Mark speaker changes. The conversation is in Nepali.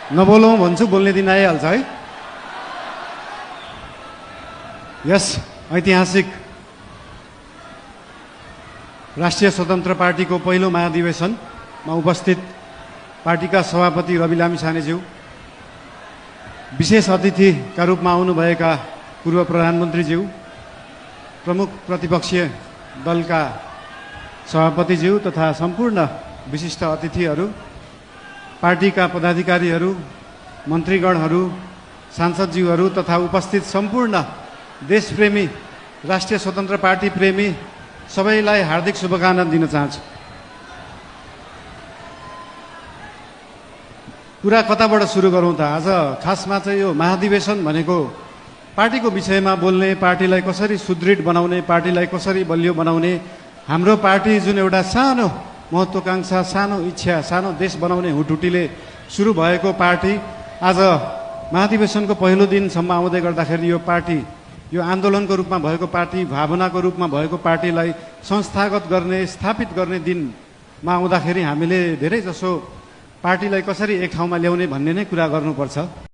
Speaker 1: नबोलौँ भन्छु, बोल्ने दिन आइहाल्छ है। यस ऐतिहासिक राष्ट्रिय स्वतन्त्र पार्टीको पहिलो महाधिवेशनमा उपस्थित पार्टीका सभापति रवि लामिछानेज्यू, विशेष अतिथिका रूपमा आउनुभएका पूर्व प्रधानमन्त्रीज्यू, प्रमुख प्रतिपक्षीय दलका सभापतिज्यू तथा सम्पूर्ण विशिष्ट अतिथिहरू, पार्टीका पदाधिकारीहरू, मन्त्रीगणहरू, सांसदज्यूहरू तथा उपस्थित सम्पूर्ण देशप्रेमी, राष्ट्रिय स्वतन्त्र पार्टी प्रेमी सबैलाई हार्दिक शुभकामना दिन चाहन्छु। कुरा कताबाट सुरु गरौँ त? आज खासमा चाहिँ यो महाधिवेशन भनेको पार्टीको विषयमा बोल्ने, पार्टीलाई कसरी सुदृढ बनाउने, पार्टीलाई कसरी बलियो बनाउने, हाम्रो पार्टी जुन एउटा सानो महत्त्वाकांक्षा, सानो इच्छा, सानो देश बनाउने हुटुटीले सुरु भएको पार्टी आज महाधिवेशनको पहिलो दिनसम्म आउँदै गर्दाखेरि यो पार्टी, यो आन्दोलनको रूपमा भएको पार्टी, भावनाको रूपमा भएको पार्टीलाई संस्थागत गर्ने, स्थापित गर्ने दिनमा आउँदाखेरि हामीले धेरै जसो पार्टीलाई कसरी एक ठाउँमा ल्याउने भन्ने नै कुरा गर्नुपर्छ।